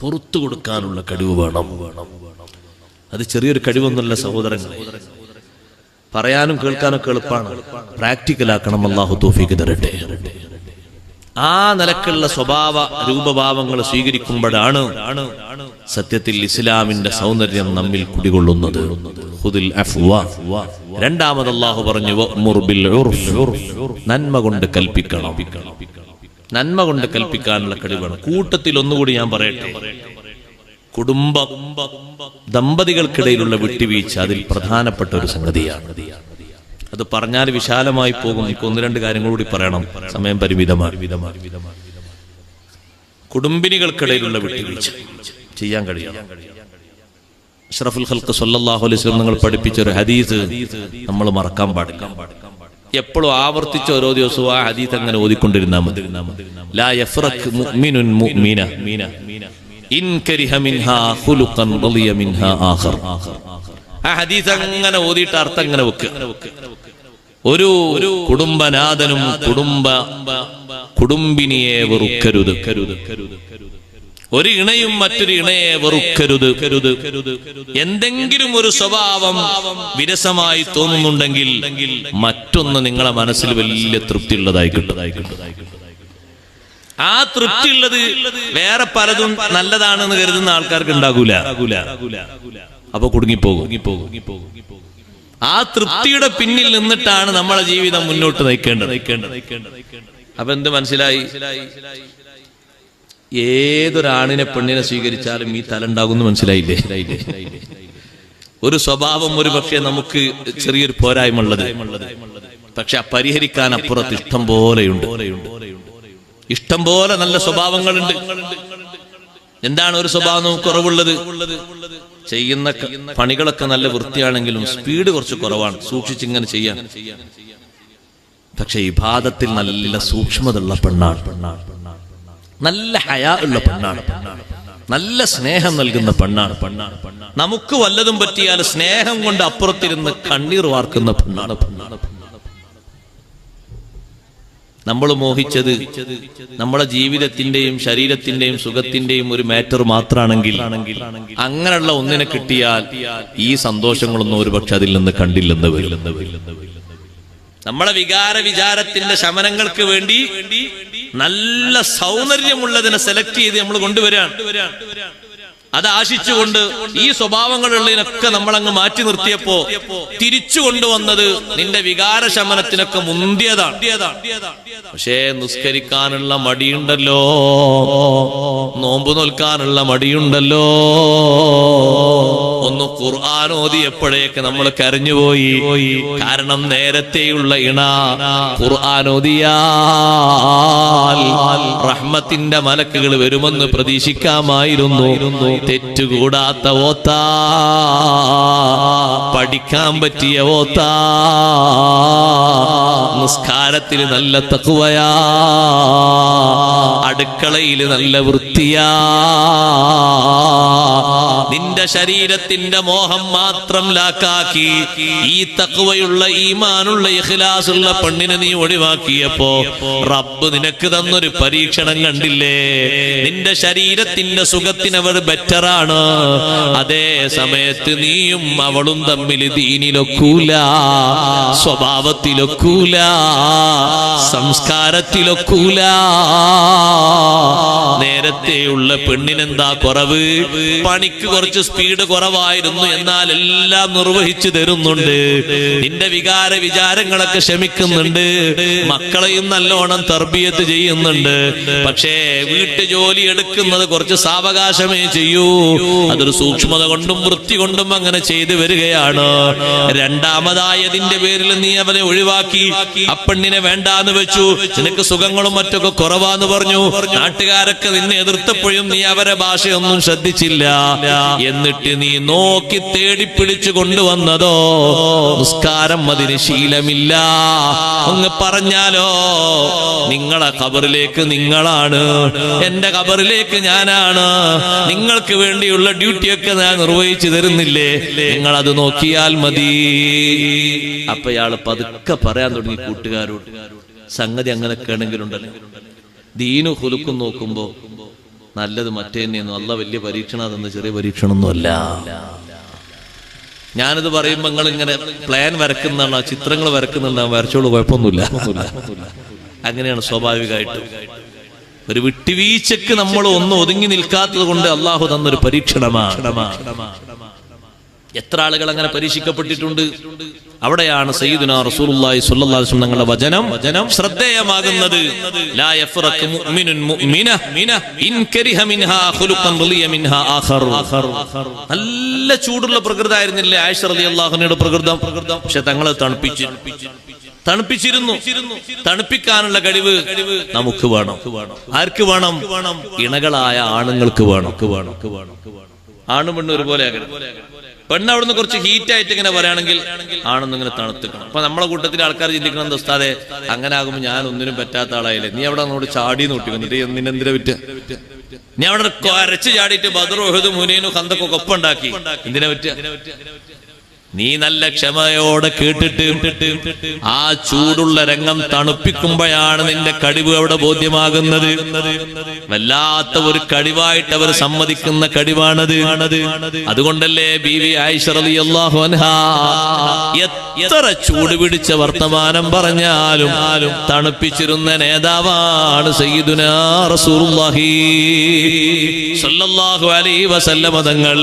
പുറത്തു കൊടുക്കാനുള്ള കഴിവ് വേണം. അത് ചെറിയൊരു കഴിവൊന്നുമല്ല സഹോദരങ്ങളെ. പറയാനും കേൾക്കാനൊക്കെ എളുപ്പമാണ്, പ്രാക്ടിക്കലാക്കണം. അല്ലാഹു തൗഫീഖ് തരട്ടെ. ആ നിലക്കുള്ള സ്വഭാവ രൂപഭാവങ്ങൾ സ്വീകരിക്കുമ്പോഴാണ് സത്യത്തിൽ ഇസ്ലാമിന്റെ സൗന്ദര്യം നമ്മിൽ കുടികൊള്ളുന്നത്. ഖുദിൽ അഫ്വ. രണ്ടാമത് അല്ലാഹു പറഞ്ഞു വഅ്മുർ ബിൽ ഉർഫ്, നന്മ കൊണ്ട് കൽപ്പിക്കണം. നന്മ കൊണ്ട് കൽപ്പിക്കാനുള്ള കഴിവാണ്. കൂട്ടത്തിൽ ഒന്നുകൂടി ഞാൻ പറയട്ടെ, കുടുംബ ദമ്പതികൾക്കിടയിലുള്ള വിട്ടുവീഴ്ച അതിൽ പ്രധാനപ്പെട്ട ഒരു സംഗതിയാണ്. അത് പറഞ്ഞാൽ വിശാലമായി പോകും. എനിക്ക് ഒന്ന് രണ്ട് കാര്യങ്ങൾ കൂടി പറയണം, സമയം പരിമിതമാണ്. കുടുംബിനികൾക്കിടയിലുള്ള വിട്ടുവീഴ്ച ചെയ്യാൻ കഴിയണം. അഷ്റഫുൽ ഖൽഖ് സ്വല്ലല്ലാഹു അലൈഹി വസല്ലം നിങ്ങൾ പഠിപ്പിച്ച ഒരു ഹദീസ് നമ്മൾ മറക്കാൻ പാടില്ല. എപ്പോഴും ആവർത്തിച്ച് ഓരോ ദിവസവും ആ ഹദീസ് അങ്ങനെ ഓതിക്കൊണ്ടിരുന്നാൽ മതി. ലാ യഫ്റഖ് മുഅ്മിനുൻ മുഅ്മിന ഇൻ കരിഹ മിൻഹാ ഖുലുഖൻ റളിയ മിൻഹാ ആഖർ. ആ ഹദീസ് അങ്ങനെ ഓതിയിട്ട് അർത്ഥം അങ്ങനെ വെക്കുക. ഒരു കുടുംബനാഥനും കുടുംബിനിയെ വെറുക്കരുത്. ഒരു ഇണയും മറ്റൊരു ഇണയെ വെറുക്കരുത്. എന്തെങ്കിലും ഒരു സ്വഭാവം വിരസമായി തോന്നുന്നുണ്ടെങ്കിൽ മറ്റൊന്ന് നിങ്ങളെ മനസ്സിൽ വലിയ തൃപ്തിയുള്ളതായി കിട്ടും. ആ തൃപ്തിയുള്ളത് വേറെ പലതും നല്ലതാണെന്ന് കരുതുന്ന ആൾക്കാർക്ക് ഉണ്ടാകൂല. അപ്പൊ കുടുങ്ങിപ്പോകും. ആ തൃപ്തിയുടെ പിന്നിൽ നിന്നിട്ടാണ് നമ്മളെ ജീവിതം മുന്നോട്ട് നയിക്കേണ്ടത്. അപ്പൊ എന്ത് മനസ്സിലായി? ഏതൊരാണിനെ പെണ്ണിനെ സ്വീകരിച്ചാലും ഈ തല ഉണ്ടാകുമെന്ന് മനസ്സിലായില്ലേ? ഒരു സ്വഭാവം ഒരു പക്ഷേ നമുക്ക് ചെറിയൊരു പോരായ്മ ഉള്ളത്, പക്ഷെ പരിഹരിക്കാൻ അപ്പുറത്ത് ഇഷ്ടം പോലെയുണ്ട്. ഇഷ്ടം പോലെ നല്ല സ്വഭാവങ്ങളുണ്ട്. എന്താണ് ഒരു സ്വഭാവം നമുക്ക് കുറവുള്ളത്? ചെയ്യുന്ന പണികളൊക്കെ നല്ല വൃത്തിയാണെങ്കിലും സ്പീഡ് കുറച്ച് കുറവാണ്, സൂക്ഷിച്ചിങ്ങനെ ചെയ്യാൻ. പക്ഷെ ഇബാദത്തിൽ നല്ല സൂക്ഷ്മത ഉള്ള പെണ്ണാണ്, നല്ല ഹയാ ഉള്ള പെണ്ണാണ്, നല്ല സ്നേഹം നൽകുന്ന പെണ്ണാണ്. നമുക്ക് വല്ലതും പറ്റിയാൽ സ്നേഹം കൊണ്ട് അപ്പുറത്തിരുന്ന് കണ്ണീർ വാർക്കുന്ന പെണ്ണാണ്. നമ്മൾ മോഹിച്ചത് നമ്മളെ ജീവിതത്തിന്റെയും ശരീരത്തിന്റെയും സുഖത്തിന്റെയും ഒരു മാറ്റർ മാത്രമാണെങ്കിൽ അങ്ങനെയുള്ള ഒന്നിനെ കിട്ടിയാൽ ഈ സന്തോഷങ്ങളൊന്നും ഒരുപക്ഷെ അതിൽ നിന്ന് കണ്ടില്ലെന്ന് വരും. നമ്മളെ വിചാരത്തിന്റെ ശമനങ്ങൾക്ക് വേണ്ടി നല്ല സൗന്ദര്യമുള്ളതിനെ സെലക്ട് ചെയ്ത് നമ്മൾ കൊണ്ടുവരാൻ, അത് ആശിച്ചുകൊണ്ട് ഈ സ്വഭാവങ്ങളുള്ളതിനൊക്കെ നമ്മളങ്ങ് മാറ്റി നിർത്തിയപ്പോ തിരിച്ചു കൊണ്ടുവന്നത് നിന്റെ വികാരശമനത്തിനൊക്കെ മുന്തിയതാണ്. പക്ഷേ നിസ്കരിക്കാനുള്ള മടിയുണ്ടല്ലോ, നോമ്പ് നോൽക്കാനുള്ള മടിയുണ്ടല്ലോ. ഒന്ന് ഖുർആൻ ഓതിയപ്പോഴേക്ക് നമ്മൾ കരഞ്ഞുപോയി. കാരണം നേരത്തെയുള്ള ഇണ ഖുർആൻ ഓതിയാൽ റഹ്മത്തിന്റെ മലക്കുകൾ വരുമെന്ന് പ്രതീക്ഷിക്കാമായിരുന്നു. തെറ്റുകൂടാത്ത ഓത്ത, പഠിക്കാൻ പറ്റിയ ഓത്ത, നിസ്കാരത്തിൽ നല്ല തഖ്വയാ, അടുക്കളയിൽ നല്ല വൃത്തിയാ. നിന്റെ ശരീരത്തിന്റെ മോഹം മാത്രം ലാക്കാക്കി ഈ തഖ്വയുള്ള ഈമാനുള്ള ഇഖ്ലാസുള്ള പെണ്ണിനെ നീ ഒഴിവാക്കിയപ്പോ റബ്ബ് നിനക്ക് തന്നൊരു പരീക്ഷണം കണ്ടില്ലേ? നിന്റെ ശരീരത്തിന്റെ സുഖത്തിനവർ ബെറ്ററാണ്, അതേ സമയത്ത് നീയും അവളും തമ്മിൽ ദീനിലൊക്കൂല, സ്വഭാവത്തിലൊക്കൂല, സംസ്കാരത്തിലൊക്കൂല. നേരത്തെയുള്ള പെണ്ണിനെന്താ കുറവ്? പണിക്ക് കുറച്ച് സ്പീഡ് കുറവായിരുന്നു, എന്നാൽ എല്ലാം നിർവഹിച്ചു തരുന്നുണ്ട്. നിന്റെ വിചാരങ്ങളൊക്കെ ക്ഷമിക്കുന്നുണ്ട്, മക്കളെയും നല്ലോണം തർബിയത്ത് ചെയ്യുന്നുണ്ട്. പക്ഷേ വീട്ടു ജോലി എടുക്കുന്നത് കുറച്ച് സാവകാശമേ ചെയ്യൂ. അതൊരു സൂക്ഷ്മത കൊണ്ടും വൃത്തി കൊണ്ടും അങ്ങനെ ചെയ്തു വരികയാണ്. രണ്ടാമതായതിന്റെ പേരിൽ നീ അവനെ ഒഴിവാക്കി, ആ പെണ്ണിനെ വേണ്ടാന്ന് വെച്ചു. നിനക്ക് സുഖങ്ങളും മറ്റൊക്കെ കുറവാന്ന് പറഞ്ഞു. നാട്ടുകാരൊക്കെ നിന്നെ എതിർത്തപ്പോഴും നീ അവരെ ഭാഷയൊന്നും ശ്രദ്ധിച്ചില്ല. എന്നിട്ട് നീ നോക്കി തേടി പിടിച്ചു കൊണ്ടുവന്നതോ നിസ്കാരം, അതിന് ശീലമില്ല. ഒന്ന് പറഞ്ഞാലോ, നിങ്ങളെ ഖബറിലേക്ക് നിങ്ങളാണ്, എന്റെ ഖബറിലേക്ക് ഞാനാണ്. നിങ്ങൾക്ക് വേണ്ടിയുള്ള ഡ്യൂട്ടിയൊക്കെ ഞാൻ നിർവഹിച്ചു തരുന്നില്ലേ? നിങ്ങൾ അത് നോക്കിയാൽ മതി. അപ്പൊ ഇയാള് പതുക്കെ പറയാൻ തുടങ്ങി കൂട്ടുകാരോട്, സംഗതി അങ്ങനെയൊക്കെ ആണെങ്കിലുണ്ടല്ലോ, ദീനു ഖുലുഖും നോക്കുമ്പോ നല്ലത് മറ്റേ തന്നെയൊന്നും. അല്ല വലിയ പരീക്ഷണം, അതൊന്നും ചെറിയ പരീക്ഷണമൊന്നുമല്ല. ഞാനിത് പറയുമ്പോൾ നിങ്ങൾ ഇങ്ങനെ പ്ലാൻ വരക്കുന്നതാണോ, ചിത്രങ്ങൾ വരക്കുന്നുണ്ടാവും, വരച്ചോളൂ, കുഴപ്പമൊന്നുമില്ല. അങ്ങനെയാണ് സ്വാഭാവികമായിട്ട്. ഒരു വിട്ടുവീഴ്ചക്ക് നമ്മൾ ഒന്നും ഒതുങ്ങി നിൽക്കാത്തത് കൊണ്ട് അള്ളാഹു തന്നൊരു പരീക്ഷണമാണ്. എത്ര ആളുകൾ അങ്ങനെ പരീക്ഷിക്കപ്പെട്ടിട്ടുണ്ട്. അവിടെയാണ് സയ്യിദുനാ റസൂലുള്ളാഹി സ്വല്ലല്ലാഹു അലൈഹി വസല്ലം തങ്ങളുടെ വചനം ശ്രദ്ധേയമാകുന്നത്. ലാ യഫ്റഖു മുഅ്മിനുൻ മുഅ്മിന ഇൻ കരിഹ മിൻഹാ ഖുലുഖൻ റളിയ മിൻഹാ ആഖർ. നല്ല ചൂടുള്ള പ്രകൃതമായിരുന്നില്ലേ ആയിഷ റളിയല്ലാഹു അൻഹയുടെ പ്രകൃതം. പക്ഷെ തങ്ങളെ തണുപ്പിച്ചിരുന്നു. തണുപ്പിക്കാനുള്ള കഴിവ് നമുക്ക് വേണം. ആർക്ക് വേണം? ഇണകളായ ആണുങ്ങൾക്ക് വേണം. ആണും പെണ്ണും ഒരുപോലെ ആകണം. പെണ്ണ് അവിടുന്ന് കുറച്ച് ഹീറ്റായിട്ട് ഇങ്ങനെ പറയുകയാണെങ്കിൽ ആണെന്ന് ഇങ്ങനെ തണുത്തിക്കണം. അപ്പൊ നമ്മളെ കൂട്ടത്തിലെ ആൾക്കാർ ചിന്തിക്കണം, ദോസ്താദെ അങ്ങനെ ആകുമ്പോൾ ഞാൻ ഒന്നിനും പറ്റാത്ത ആളായില്ലേ, നീ അവിടെ അങ്ങോട്ട് ചാടി നോട്ടിക്കൊണ്ടിട്ട് എന്തിനെന്തിനെ വിറ്റ, നീ അവിടെ അരച്ച് ചാടിയിട്ട് ബദർ ഉഹദും ഹുനൈനും ഖന്തഖൊക്കെ ഒപ്പം ഉണ്ടാക്കി, എന്തിനെ വിറ്റ? നീ നല്ല ക്ഷമയോടെ കേട്ടിട്ട് ആ ചൂടുള്ള രംഗം തണുപ്പിക്കുമ്പോഴാണ് നിന്റെ കഴിവ് അവിടെ ബോധ്യമാകുന്നത്. വല്ലാത്ത ഒരു കഴിവായിട്ട് അവർ സമ്മതിക്കുന്ന കഴിവാണത്. അതുകൊണ്ടല്ലേ ബീവി ആയിഷ റളിയല്ലാഹു അൻഹാ എത്ര ചൂട് പിടിച്ച വർത്തമാനം പറഞ്ഞാലും തണുപ്പിച്ചിരുന്ന നേതാവാണ് സയ്യിദുനാ റസൂലുള്ളാഹി സ്വല്ലല്ലാഹു അലൈഹി വസല്ലം തങ്ങൾ.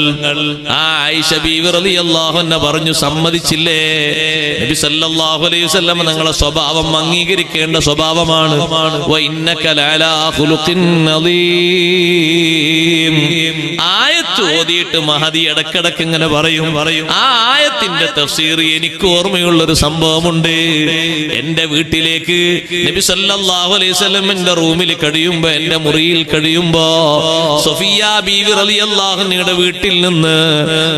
ആ ആയിഷ ബീവി റളിയല്ലാഹു അൻഹ പറഞ്ഞു, സമ്മതിച്ചില്ലേ? നബി സല്ലല്ലാഹു അലൈഹി വസല്ലം തങ്ങളുടെ സ്വഭാവം അംഗീകരിക്കേണ്ട സ്വഭാവമാണ്. വ ഇന്നക ലഅലാ ഖുലുഖിൻ അദീം. ആയത്ത് ഓതിയിട്ട് മഹദി ഇടക്കിടക്ക് ഇങ്ങനെ പറയും, ആ ആയത്തിന്റെ തഫ്സീർ എനിക്ക് ഓർമ്മയുള്ളൊരു സംഭവമുണ്ട്. എന്റെ വീട്ടിലേക്ക് നബി സല്ലല്ലാഹു അലൈഹി വസല്ലം എന്റെ റൂമിൽ കഴിയുമ്പോ, എന്റെ മുറിയിൽ കഴിയുമ്പോ സഫിയ ബീവി റളിയല്ലാഹു അൻഹയുടെ വീട്ടിൽ നിന്ന്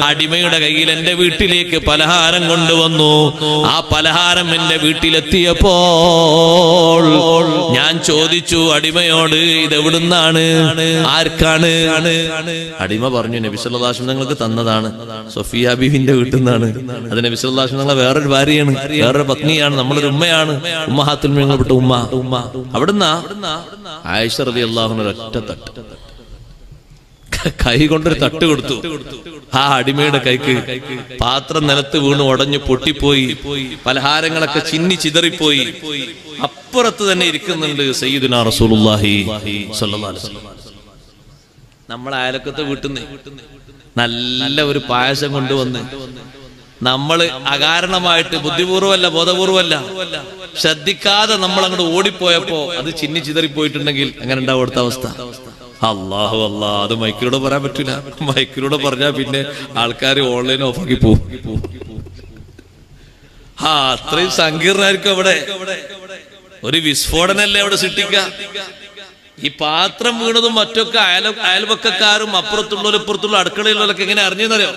അടിമയുടെ കയ്യിൽ എന്റെ വീട്ടിലേക്ക് പലഹാരം കൊണ്ടുവന്നു. ആ പലഹാരം എന്റെ വീട്ടിലെത്തിയപ്പോൾ ഞാൻ ചോദിച്ചു അടിമയോട്, ഇതെവിടുന്നാണ്, ആർക്കാണ്? അടിമ പറഞ്ഞു, നബി സല്ലല്ലാഹു അലൈഹി വസല്ലം നിങ്ങൾക്ക് തന്നതാണ്, സഫിയ ബീവിന്റെ വീട്ടിൽ നിന്നാണ്. അത് നബി സല്ലല്ലാഹു അലൈഹി വസല്ലം വേറൊരു ഭാര്യയാണ്, വേറൊരു പത്നിയാണ്, നമ്മളൊരു ഉമ്മയാണ്, ഉമ്മഹാത്തുൽ മുഅ്മിനീൻ ഉമ്മ. അവിടുന്ന് ആയിഷ റളിയല്ലാഹു അൻഹ ഒറ്റ തട്ട്, കൈ കൊണ്ടൊരു തട്ട് കൊടുത്തു. ആ അടിമയുടെ കൈക്ക് പാത്രം നിലത്ത് വീണ് ഉടഞ്ഞു പൊട്ടിപ്പോയി, പലഹാരങ്ങളൊക്കെ ചിന്നി ചിതറിപ്പോയി. അപ്പുറത്ത് തന്നെ ഇരിക്കുന്നുണ്ട് സയ്യിദുനാ റസൂലുള്ളാഹി സ്വല്ലല്ലാഹു അലൈഹി വസല്ലം. നമ്മളെ അയലക്കത്തെ വീട്ടിൽ നിന്ന് നല്ല ഒരു പായസം കൊണ്ടുവന്ന് നമ്മള് അകാരണമായിട്ട് ബുദ്ധിപൂർവ്വമല്ല ബോധപൂർവമല്ല ശ്രദ്ധിക്കാതെ നമ്മൾ അങ്ങോട്ട് ഓടിപ്പോയപ്പോ അത് ചിന്നി ചിതറിപ്പോയിട്ടുണ്ടെങ്കിൽ എങ്ങനെ ഉണ്ടാവും അവിടുത്തെ അവസ്ഥ? അല്ലാഹു അല്ലാ, അത് മൈക്കിലൂടെ പറയാൻ പറ്റൂല. മൈക്കിലൂടെ പറഞ്ഞാൽ പിന്നെ ആൾക്കാർ ഓൺലൈൻ ഓഫാക്കി പോകും. അത്രയും സങ്കീർണമായിരിക്കും അവിടെ. ഒരു വിസ്ഫോടനല്ലേ അവിടെ സൃഷ്ടിക്ക. ഈ പാത്രം വീണതും മറ്റൊക്കെ അയൽവക്കക്കാരും അപ്പുറത്തുള്ളവരും ഇപ്പുറത്തുള്ള അടുക്കളയിലുള്ളവരൊക്കെ എങ്ങനെ അറിഞ്ഞെന്നറിയോ?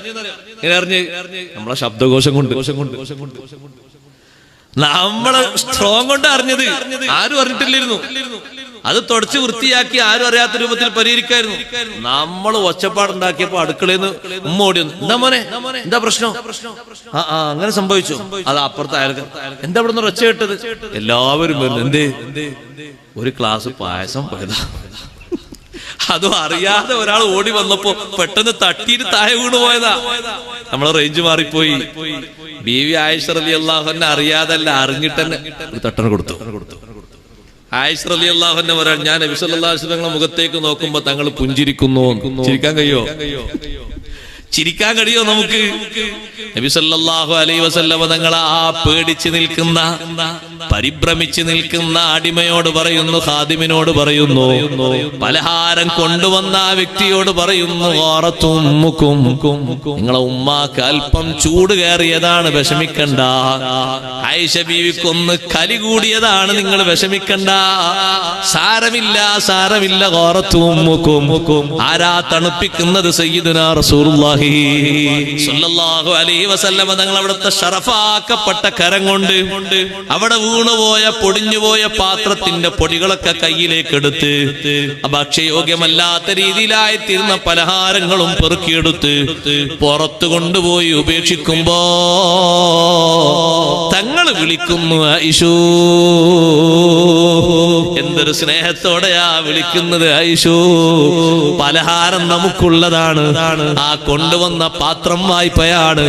എങ്ങനെ അറിഞ്ഞ്? നമ്മളെ ശബ്ദകോശം കൊണ്ട്, നമ്മളെ സ്ട്രോങ് കൊണ്ട് അറിഞ്ഞത്. ആരും അറിഞ്ഞിട്ടില്ലായിരുന്നു. അത് തുടച്ച് വൃത്തിയാക്കി ആരും അറിയാത്ത രൂപത്തിൽ പരിഹരിക്കായിരുന്നു. നമ്മൾ ഒച്ചപ്പാടുണ്ടാക്കിയപ്പോ അടുക്കളയിൽ നിന്ന് ഉമ്മ ഓടി വന്നു, എന്താ മോനെ, എന്താ പ്രശ്നം? അങ്ങനെ സംഭവിച്ചു. അത് അപ്പുറത്തെ അയൽക്കാർ, എന്താ ഇവിടെ നിന്ന് ഒച്ച കേട്ടത്? എല്ലാവരും വരുന്നു, എന്തേ? ഒരു ഗ്ലാസ് പായസം പോയതാ. അതും അറിയാതെ ഒരാൾ ഓടി വന്നപ്പോ പെട്ടെന്ന് തട്ടിയിട്ട് താഴെ വീണ് പോയതാ. നമ്മളെ റേഞ്ച് മാറിപ്പോയി. ബീവി ആയിഷ റളിയല്ലാഹു അൻഹ അറിയാതല്ല, അറിഞ്ഞിട്ടെന്നെ ഒരു തട്ടന കൊടുത്തു. ആയിഷ റളിയല്ലാഹു അൻഹ പറയാൻ, ഞാൻ നബി സല്ലല്ലാഹു അലൈഹി വസല്ലം മുഖത്തേക്ക് നോക്കുമ്പോ തങ്ങൾ പുഞ്ചിരിക്കുന്നു. ചിരിക്കാൻ കഴിയോ? ചിരിക്കാൻ കഴിയോ നമുക്ക്? നബി സല്ലല്ലാഹു അലൈഹി വസല്ലം തങ്ങളെ ആ പേടിച്ച് നിൽക്കുന്ന, പരിഭ്രമിച്ച് നിൽക്കുന്ന അടിമയോട് പറയുന്നു, ഖാദിമിനോട് പറയുന്നു, പലഹാരം കൊണ്ടുവന്ന ആ വ്യക്തിയോട് പറയുന്നു, നിങ്ങളെ ഉമ്മാക്ക് അല്പം ചൂട് കയറിയതാണ്, വിഷമിക്കണ്ട. ആയിഷ ബീവിക്കൊന്ന് കലി കൂടിയതാണ്, നിങ്ങൾ വിഷമിക്കണ്ട, സാരമില്ല, സാരമില്ല. ആരാ തണുപ്പിക്കുന്നത്? സയ്യിദുനാ റസൂലുള്ളാഹി സ്വല്ലല്ലാഹു അലൈഹി വസല്ലം തങ്ങൾ അവിടുത്തെ ശറഫാക്കപ്പെട്ട കരം കൊണ്ട് അവിടെ വീണുപോയ പൊടിഞ്ഞുപോയ പാത്രത്തിന്റെ പൊടികളൊക്കെ കയ്യിലേക്ക് എടുത്ത് ഭക്ഷ്യയോഗ്യമല്ലാത്ത രീതിയിലായിത്തീർന്ന പലഹാരങ്ങളും പെറുക്കിയെടുത്ത് പുറത്തു കൊണ്ടുപോയി ഉപേക്ഷിക്കുമ്പോ തങ്ങൾ വിളിക്കുന്നു ആയിഷൂ. എന്തൊരു സ്നേഹത്തോടെയാ വിളിക്കുന്നത് ആയിഷൂ. പലഹാരം നമുക്കുള്ളതാണ്. ആ കൊണ്ടുവന്ന പാത്രം വായ്പയാണ്.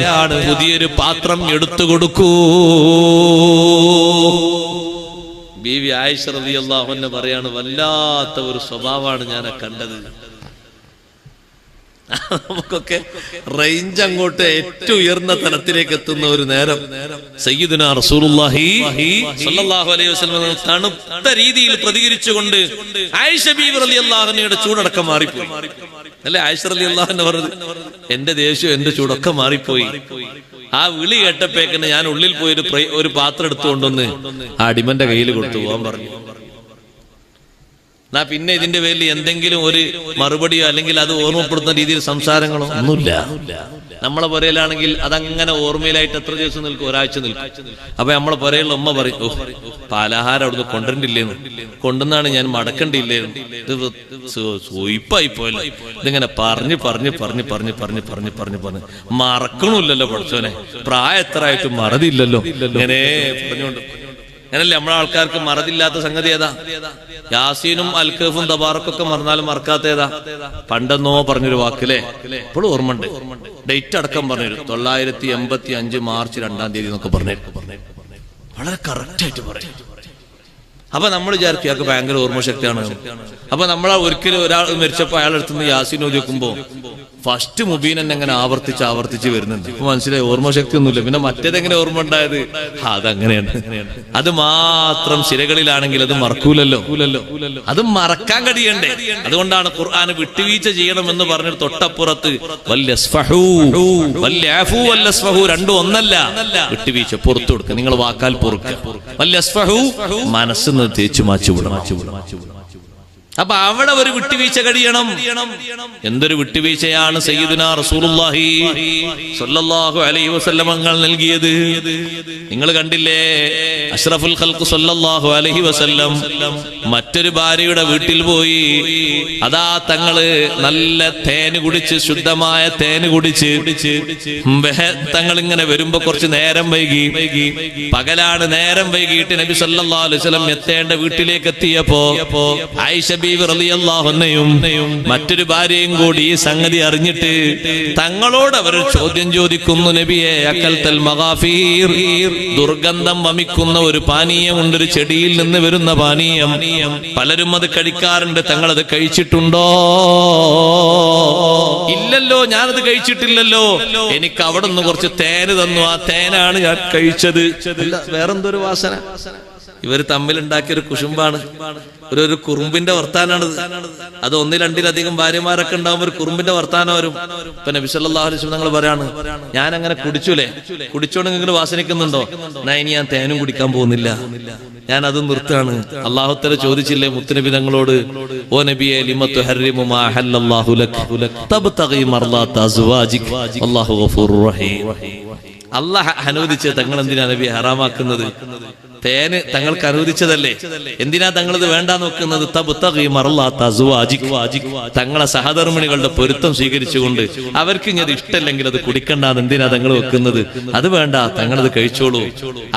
പുതിയൊരു പാത്രം എടുത്തു കൊടുക്കൂ. ബീവി ആയിഷ റളിയല്ലാഹു അൻഹ പറയാണ്, വല്ലാത്ത ഒരു സ്വഭാവമാണ് ഞാൻ കണ്ടത്. നമുക്കൊക്കെ റേഞ്ച് അങ്ങോട്ട് ഏറ്റവും ഉയർന്ന തലത്തിലേക്ക് എത്തുന്ന ഒരു നേരം സയ്യിദുനാ റസൂലുള്ളാഹി സ്വല്ലല്ലാഹു അലൈഹി വസല്ലം തണുത്ത രീതിയിൽ പ്രതികരിച്ചുകൊണ്ട് ആയിഷ ബീവി റളിയല്ലാഹു അൻഹയുടെ ചൂടടക്കം മാറിപ്പോയി. അല്ലെ ആയിഷ റളിയല്ലാഹു അൻഹ പറഞ്ഞത്, എന്റെ ദേഷ്യം എന്റെ ചൂടൊക്കെ മാറിപ്പോയി. ആ വിളി കേട്ടപ്പോഴേക്കന്നെ ഞാൻ ഉള്ളിൽ പോയി ഒരു പാത്രം എടുത്തുകൊണ്ടൊന്ന് ആ അടിമന്റെ കയ്യിൽ കൊടുത്തു പോകാൻ പറഞ്ഞു. എന്നാ പിന്നെ ഇതിന്റെ പേരിൽ എന്തെങ്കിലും ഒരു മറുപടിയോ അല്ലെങ്കിൽ അത് ഓർമ്മപ്പെടുത്തുന്ന രീതിയിൽ സംസാരങ്ങളോ ഒന്നുമില്ല. നമ്മളെ പുരയിലാണെങ്കിൽ അതങ്ങനെ ഓർമ്മയിലായിട്ട് എത്ര ദിവസം നിൽക്കും? ഒരാഴ്ച നിൽക്കും. അപ്പൊ നമ്മളെ പുരയിലുള്ള ഉമ്മ പറയും, ഓ പലഹാരം അവിടുന്ന് കൊണ്ടുവരണ്ടില്ലേന്ന്, കൊണ്ടുവന്നാണ് ഞാൻ മടക്കണ്ടില്ലേന്ന്, ഇത് സൂയിപ്പായി പോയല്ലോ. ഇതിങ്ങനെ പറഞ്ഞ് പറഞ്ഞ് പറഞ്ഞ് പറഞ്ഞ് പറഞ്ഞ് പറഞ്ഞ് പറഞ്ഞ് പറഞ്ഞ് മറക്കണില്ലല്ലോ പഠിച്ചോനെ, പ്രായം എത്ര ആയിട്ടും മറതില്ലല്ലോ. ഇങ്ങനെ പറഞ്ഞുകൊണ്ട് അങ്ങനല്ലേ നമ്മളെ ആൾക്കാർക്ക് മറതില്ലാത്ത സംഗതി ഏതാ? യാസീനും അൽക്കഫും തബാറക്കൊക്കെ മറന്നാലും മറക്കാത്ത ഏതാ? പണ്ടെന്നോ പറഞ്ഞൊരു വാക്കില്ലേ, ഇപ്പോഴും ഓർമ്മയുണ്ട്. ഡേറ്റ് അടക്കം പറഞ്ഞു, 985 മാർച്ച് 2-ാം തീയതി എന്നൊക്കെ പറഞ്ഞു. വളരെ കറക്റ്റ് ആയിട്ട് പറയും. അപ്പൊ നമ്മൾ വിചാരിക്കും അയാൾക്ക് ഭയങ്കര ഓർമ്മശക്തിയാണ്. അപ്പൊ നമ്മളാ ഒരിക്കലും ഒരാൾ മരിച്ചപ്പോ അയാൾ അടുത്തുനിന്ന് യാസീൻ ഓതി വെക്കുമ്പോ ഫസ്റ്റ് മുബീൻ എന്നെ അങ്ങനെ ആവർത്തിച്ച് വരുന്നുണ്ട്. അപ്പൊ മനസ്സിലായി ഓർമ്മശക്തി ഒന്നുമില്ല. പിന്നെ മറ്റേതെങ്ങനെ ഓർമ്മ ഉണ്ടായത്? അതങ്ങനെയാണ്. അത് മാത്രം ശിരകളിലാണെങ്കിൽ അത് മറക്കൂലല്ലോ. അത് മറക്കാൻ കഴിയണ്ടേ? അതുകൊണ്ടാണ് ഖുർആൻ വിട്ടുവീഴ്ച ചെയ്യണമെന്ന് പറഞ്ഞിട്ട് തൊട്ടപ്പുറത്ത് രണ്ടും ഒന്നല്ല. വിട്ടുവീഴ്ച പുറത്തു കൊടുക്കുക, നിങ്ങൾ വാക്കാൽ പൊറുക്കുക. മനസ്സിന്ന് തേച്ചു മാച്ചു വിടണം. അപ്പൊ അവിടെ ഒരു വിട്ടുവീഴ്ച കഴിയണം. എന്തൊരു വിട്ടുവീഴ്ചയാണ് സയ്യിദുനാ റസൂലുള്ളാഹി സ്വല്ലല്ലാഹു അലൈഹി വസല്ലം നൽകിയത്. നിങ്ങൾ കണ്ടില്ലേ, അഷ്റഫുൽ ഖൽഖ് സ്വല്ലല്ലാഹു അലൈഹി വസല്ലം മറ്റൊരു ഭാര്യയുടെ വീട്ടിൽ പോയി. അതാ തങ്ങള് നല്ല തേന് കുടിച്ച്, ശുദ്ധമായ തേന് കുടിച്ച് തങ്ങൾ ഇങ്ങനെ വരുമ്പോ കുറച്ച് നേരം വൈകി. പകലാണ്, നേരം വൈകിട്ട് നബി സല്ലല്ലാഹു അലൈഹി വസല്ലം എത്തേണ്ട വീട്ടിലേക്ക് എത്തിയപ്പോ ആയിഷ മറ്റൊരു ഭാര്യയും കൂടി ഈ സംഗതി അറിഞ്ഞിട്ട് തങ്ങളോട് അവർ ചോദ്യം ചോദിക്കുന്നു, നബിയെ അക്കൽതൽ മഗാഫീർ, ദുർഗന്ധം വമിക്കുന്ന ഒരു പാനീയമുണ്ട്, ഒരു ചെടിയിൽ നിന്ന് വരുന്ന പാനീയം. പലരും അത് കഴിക്കാറുണ്ട്. തങ്ങളത് കഴിച്ചിട്ടുണ്ടോ? ഇല്ലല്ലോ, ഞാനത് കഴിച്ചിട്ടില്ലല്ലോ. എനിക്ക് അവിടെ നിന്ന് കുറച്ച് തേന് തന്നു, ആ തേനാണ് ഞാൻ കഴിച്ചത്. വേറെന്തൊരു വാസന. ഇവർ തമ്മിലുണ്ടാക്കിയൊരു കുശുമ്പാണ്, ഒരു കുറുമ്പിന്റെ വർത്താനാണിത്. അത് 1-2-ലധികം ഭാര്യമാരൊക്കെ ഉണ്ടാവുമ്പോൾ ഒരു കുറുമ്പിന്റെ വർത്താനം വരും. ഇപ്പൊ നബി സല്ലല്ലാഹു അലൈഹി വസല്ലം തങ്ങൾ പറയാണ്, ഞാൻ അങ്ങനെ കുടിച്ചോണ്ട് നിങ്ങൾ വാസനിക്കുന്നുണ്ടോ? ഇനി ഞാൻ തേനും കുടിക്കാൻ പോകുന്നില്ല, ഞാൻ അത് നിർത്താണ്. അല്ലാഹു തആല ചോദിച്ചില്ലേ മുത്തുനബി തങ്ങളോട്, ഓ നബിയെ ലിമ തുഹർരിമു മാ ഹല്ലല്ലാഹു ലക തബ്തഗി മർളാത അസ്വാജിക അല്ലാഹു ഗഫൂറുർ റഹീം. അല്ലാഹ് അനുവദിച്ച തങ്ങൾ എന്തിനാ നബി ഹറാമാക്കുന്നത്? തേന് തങ്ങൾക്ക് അനുവദിച്ചതല്ലേ, എന്തിനാ തങ്ങളത് വേണ്ടാന്ന് വെക്കുന്നത്? തങ്ങളെ സഹധർമ്മിണികളുടെ പൊരുത്തം സ്വീകരിച്ചുകൊണ്ട് അവർക്ക് ഇനി അത് ഇഷ്ടമല്ലെങ്കിൽ അത് കുടിക്കണ്ടെന്ന് എന്തിനാ തങ്ങൾ വെക്കുന്നത്? അത് വേണ്ട, തങ്ങളത് കഴിച്ചോളൂ.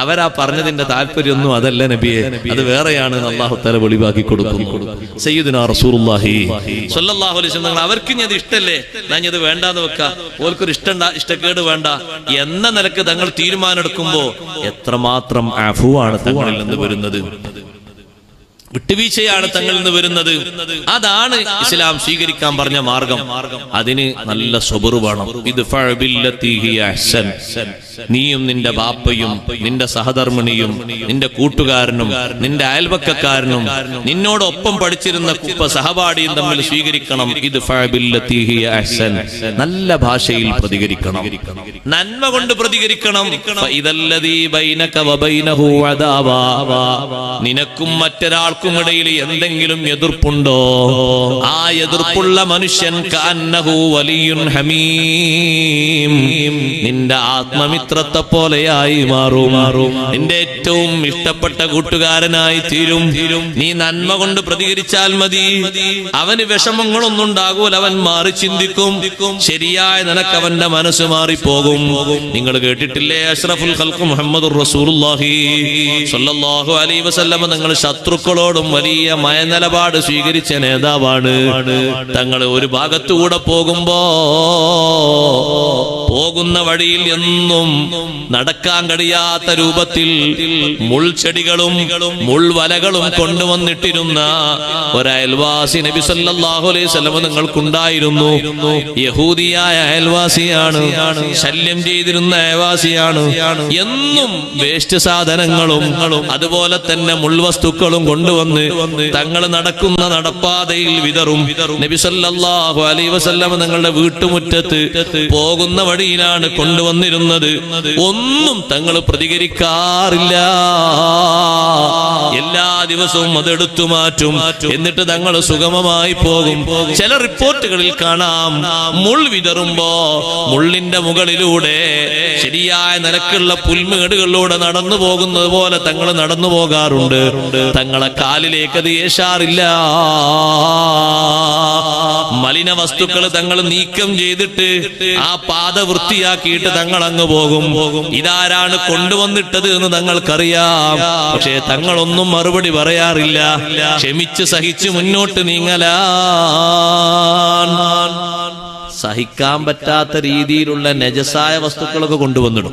അവരാ പറഞ്ഞതിന്റെ താല്പര്യമൊന്നും അതല്ല നബിയെ, അത് വേറെയാണ്. അല്ലാഹു തആല വെളിവാക്കി കൊടുക്കുന്നു. സയ്യിദുനാ റസൂലുള്ളാഹി സ്വല്ലല്ലാഹു അലൈഹി വസല്ലം അവർക്ക് ഇനി അത് ഇഷ്ടല്ലേ, ഞാൻ ഇത് വേണ്ടാന്ന് വെക്കാം, ഓർക്കൊരു ഇഷ്ടക്കേട് വേണ്ട എന്ന നിലക്ക് തങ്ങൾ തീരുമാനം എടുക്കുമ്പോ എത്രമാത്രം അഫ്വാണ് തങ്ങളിൽ നിന്ന് വരുന്നത്, വിട്ടുവീഴ്ചയാണ് തങ്ങളിൽ നിന്ന് വരുന്നത്. അതാണ് ഇസ്ലാം സ്വീകരിക്കാൻ പറഞ്ഞ മാർഗം. അതിന് നല്ല സ്വബർ വേണം. നീയും നിന്റെ ബാപ്പയും നിന്റെ സഹധർമ്മിണിയും നിന്റെ കൂട്ടുകാരനും നിന്റെ അയൽവക്കക്കാരനും നിന്നോടൊപ്പം പഠിച്ചിരുന്ന സഹപാഠിയും തമ്മിൽ സ്വീകരിക്കണം. നല്ല ഭാഷയിൽ പ്രതികരിക്കണം, നന്മ കൊണ്ട് പ്രതികരിക്കണം. നിനക്കും മറ്റൊരാൾക്കും മറ്റൊരാൾക്കും ഇടയിൽ എന്തെങ്കിലും എതിർപ്പുണ്ടോ? ആ എതിർപ്പുള്ള മനുഷ്യൻ കഅന്നഹു വലിയുൻ ഹമീം, നിന്റെ ആത്മമിത്രത്തെ പോലെയായി മാറും. നിന്റെ ഏറ്റവും ഇഷ്ടപ്പെട്ട കൂട്ടുകാരനായി തീരും. നീ നന്മ കൊണ്ട് പ്രതികരിച്ചാൽ മതി, അവന് വിഷമങ്ങളൊന്നും ഉണ്ടാകൂല, അവൻ മാറി ചിന്തിക്കും. ശരിയായ നിനക്ക് അവന്റെ മനസ്സ് മാറിപ്പോകും. നിങ്ങൾ കേട്ടിട്ടില്ലേ അഷ്റഫുൽ ഖൽഖ് മുഹമ്മദുർ റസൂലുള്ളാഹി സ്വല്ലല്ലാഹു അലൈഹി വസല്ലം തങ്ങൾ ശത്രുക്കളോടും വലിയ മയനിലപാട് സ്വീകരിച്ച നേതാവാണ്. തങ്ങൾ ഒരു ഭാഗത്തുകൂടെ പോകുന്ന വഴിയിൽ എന്നും നടക്കാൻ കഴിയാത്ത രൂപത്തിൽ മുൾച്ചെടികളും മുൾവലകളും കൊണ്ടുവന്നിട്ടിരുന്ന ഒരയൽവാസി നബി സല്ലല്ലാഹു അലൈഹി വസല്ലം നിങ്ങൾക്കുണ്ടായിരുന്നു. യഹൂദിയായ അയൽവാസിയാണ്, ശല്യം ചെയ്തിരുന്ന അയൽവാസിയാണ്. എന്നും വേസ്റ്റ് സാധനങ്ങളും അതുപോലെ തന്നെ മുൾവസ്തുക്കളും കൊണ്ടുവന്ന് തങ്ങൾ നടക്കുന്ന നടപ്പാതയിൽ വിതറും. നബി സല്ലല്ലാഹു അലൈഹി വസല്ലം തങ്ങളുടെ വീട്ടുമുറ്റത്ത് പോകുന്ന വഴിയിലാണ് കൊണ്ടുവന്നിരുന്നത്. ഒന്നും തങ്ങൾ പ്രതികരിക്കാറില്ല. എല്ലാ ദിവസവും അതെടുത്തു മാറ്റും. എന്നിട്ട് തങ്ങൾ സുഗമമായി പോകും. ചില റിപ്പോർട്ടുകളിൽ കാണാം, മുൾ വിതറുമ്പോ മുള്ളിന്റെ മുകളിലൂടെ ശരിയായ നിലക്കുള്ള പുൽമേടുകളിലൂടെ നടന്നു പോകുന്നത് പോലെ തങ്ങൾ നടന്നു പോകാറുണ്ട്. തങ്ങളെ കാലിലേക്ക് അത് ഏശാറില്ല. മലിന വസ്തുക്കൾ തങ്ങൾ നീക്കം ചെയ്തിട്ട് ആ പാത വൃത്തിയാക്കിയിട്ട് തങ്ങൾ അങ്ങ് പോകും. ഇതാരാണ് കൊണ്ടുവന്നിട്ടത് എന്ന് തങ്ങൾക്കറിയാം. പക്ഷേ തങ്ങളൊന്നും മറുപടി പറയാറില്ല. ക്ഷമിച്ച് സഹിച്ച് മുന്നോട്ട് നീങ്ങലാൻ. സഹിക്കാൻ പറ്റാത്ത രീതിയിലുള്ള നജസായ വസ്തുക്കളൊക്കെ കൊണ്ടുവന്നിടും.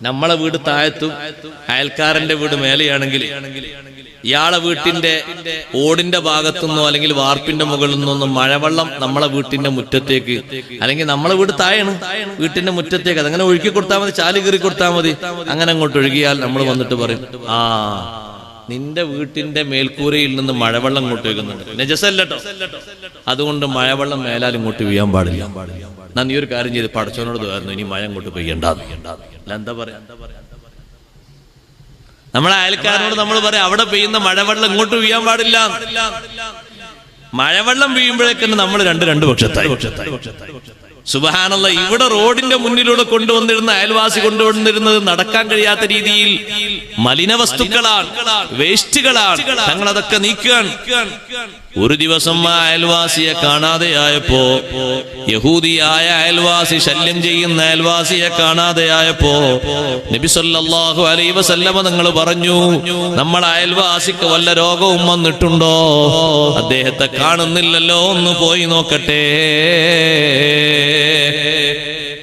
നമ്മളെ വീട് താഴത്തും അയൽക്കാരന്റെ വീട് മേലെയാണെങ്കിൽ ഇയാളെ വീട്ടിന്റെ ഓടിന്റെ ഭാഗത്തുനിന്നോ അല്ലെങ്കിൽ വാർപ്പിന്റെ മുകളിൽ നിന്നോ മഴവെള്ളം നമ്മളെ വീട്ടിന്റെ മുറ്റത്തേക്ക്, അല്ലെങ്കിൽ നമ്മളെ വീട് താഴെയാണ്, വീട്ടിന്റെ മുറ്റത്തേക്ക് അതങ്ങനെ ഒഴുക്കി കൊടുത്താൽ മതി, ചാല് കീറി കൊടുത്താൽ മതി. അങ്ങനെ അങ്ങോട്ട് ഒഴുകിയാൽ നമ്മൾ വന്നിട്ട് പറയും, ആ നിന്റെ വീട്ടിന്റെ മേൽക്കൂരയിൽ നിന്ന് മഴവെള്ളം ഇങ്ങോട്ട് വീഴുന്നുണ്ട്, നജസല്ലട്ടോ, അതുകൊണ്ട് മഴവെള്ളം മേലാൽ ഇങ്ങോട്ട് വീഴാൻ പാടില്ല. നീ ഒരു കാര്യം ചെയ്ത് പടച്ചവനോട് തോന്നുന്നു, ഇനി മഴ ഇങ്ങോട്ട് പെയ്യണ്ട. എന്താ പറയാ, നമ്മളെ അയൽക്കാരനോട് നമ്മൾ പറയാം, അവിടെ പെയ്യുന്ന മഴവെള്ളം ഇങ്ങോട്ട് വീഴാൻ പാടില്ല. മഴവെള്ളം വീഴുമ്പോഴേക്കും നമ്മൾ രണ്ട് പക്ഷത്തായി. സുബ്ഹാനല്ലാഹ്, ഇവിടെ റോഡിന്റെ മുന്നിലൂടെ കൊണ്ടുവന്നിരുന്ന അയൽവാസി കൊണ്ടുവന്നിരുന്നത് നടക്കാൻ കഴിയാത്ത രീതിയിൽ മലിന വസ്തുക്കളാണ്, വേസ്റ്റുകളാണ്. തങ്ങൾ അതൊക്കെ നീക്കാൻ. ഒരു ദിവസം ആ അയൽവാസിയെ കാണാതെയായപ്പോ, യഹൂദിയായ അയൽവാസി, ശല്യം ചെയ്യുന്ന അയൽവാസിയെ കാണാതെയായപ്പോ നബി സല്ലല്ലാഹു അലൈഹി വസല്ലമ തങ്ങൾ പറഞ്ഞു, നമ്മളെ അയൽവാസിക്ക് വല്ല രോഗവും വന്നിട്ടുണ്ടോ? അദ്ദേഹത്തെ കാണുന്നില്ലല്ലോ, ഒന്ന് പോയി നോക്കട്ടെ.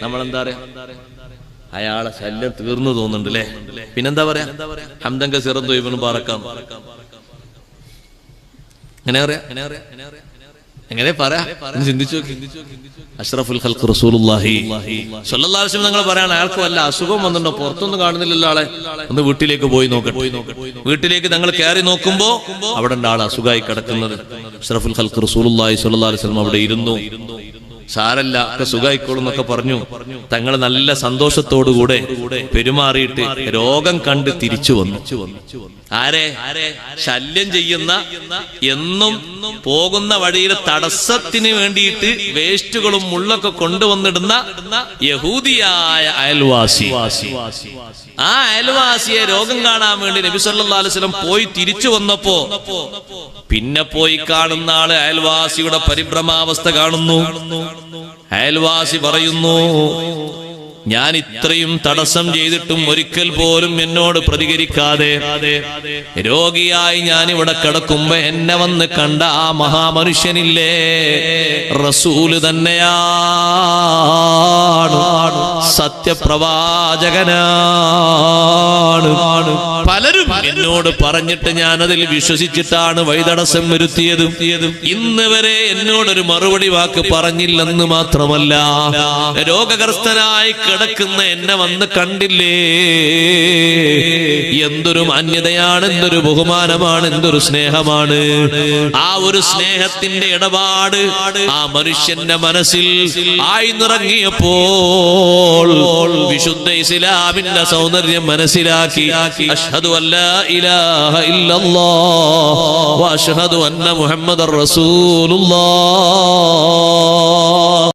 നമ്മളെന്താ പറയാ, അയാളെ ശല്യം തീർന്നു തോന്നുന്നുണ്ടല്ലേ. പിന്നെന്താ പറയാ, ഹംദൻ കസീറൻ ത്വയ്യിബൻ ബാറക്കാം. എങ്ങനെ പറയാ, ചിന്തിച്ചു നോക്കി. അഷ്റഫുൽ ഖൽഖ് റസൂലുള്ളാഹി സ്വല്ലല്ലാഹു അലൈഹി വസല്ലം തങ്ങൾ പറയാണ്, അയാൾക്ക് വല്ല അസുഖം വന്നിട്ടുണ്ടോ? പുറത്തൊന്നും കാണുന്നില്ലല്ലോ ആളെ, ഒന്ന് വീട്ടിലേക്ക് പോയി നോക്കട്ടെ. വീട്ടിലേക്ക് തങ്ങൾ കയറി നോക്കുമ്പോ അവിടെ ഉണ്ട് ആൾ അസുഖമായി കിടക്കുന്നത്. അഷ്റഫുൽ ഖൽഖ് റസൂലുള്ളാഹി സ്വല്ലല്ലാഹു അലൈഹി വസല്ലം അവിടെ ഇരുന്നു. സാരല്ല, ഒക്കെ സുഖായിക്കോളും എന്നൊക്കെ പറഞ്ഞു. തങ്ങൾ നല്ല സന്തോഷത്തോടുകൂടെ പെരുമാറിയിട്ട് രോഗം കണ്ട് തിരിച്ചു വന്നു. ആരെ? ശല്യം ചെയ്യുന്ന, എന്നും പോകുന്ന വഴിയിൽ തടസ്സത്തിന് വേണ്ടിയിട്ട് വേസ്റ്റുകളും മുള്ളൊക്കെ കൊണ്ടുവന്നിടുന്ന യഹൂദിയായ അയൽവാസി. ആ അയൽവാസിയെ രോഗം കാണാൻ വേണ്ടി നബി സല്ലല്ലാഹു അലൈഹി വസല്ലം പോയി തിരിച്ചു വന്നപ്പോ പിന്നെ പോയി കാണുന്ന ആള് അയൽവാസിയുടെ പരിഭ്രമാവസ്ഥ കാണുന്നു. അയൽവാസി പറയുന്നു, ഞാൻ ഇത്രയും തടസ്സം ചെയ്തിട്ടും ഒരിക്കൽ പോലും എന്നോട് പ്രതികരിക്കാതെ രോഗിയായി ഞാൻ ഇവിടെ കിടക്കുമ്പോ എന്നെ വന്ന് കണ്ട ആ മഹാമനുഷ്യനില്ലേ, റസൂല് തന്നെയാണ്, സത്യപ്രവാചകനാണ്. പലരും എന്നോട് പറഞ്ഞിട്ട് ഞാൻ അതിൽ വിശ്വസിച്ചിട്ടാണ് വഴിതടസ്സം വരുത്തിയത്. ഇന്ന് വരെ എന്നോടൊരു മറുപടി വാക്ക് പറഞ്ഞില്ലെന്ന് മാത്രമല്ല, രോഗഗ്രസ്തനായി കിടക്കുന്ന എന്നെ വന്ന് കണ്ടില്ലേ? എന്തൊരു മാന്യതയാണ്, എന്തൊരു ബഹുമാനമാണ്, എന്തൊരു സ്നേഹമാണ്. ആ ഒരു സ്നേഹത്തിന്റെ ഇടപാട് ആ മനുഷ്യന്റെ മനസ്സിൽ ആയിന്നിറങ്ങിയപ്പോൾ വിശുദ്ധ ഇസ്ലാമിന്റെ സൗന്ദര്യം മനസ്സിലാക്കി അഷ്ഹദു അല്ലാ ഇലാഹ ഇല്ലല്ലാഹ് വ അഷ്ഹദു അന്ന മുഹമ്മദർ റസൂലുള്ളാഹ്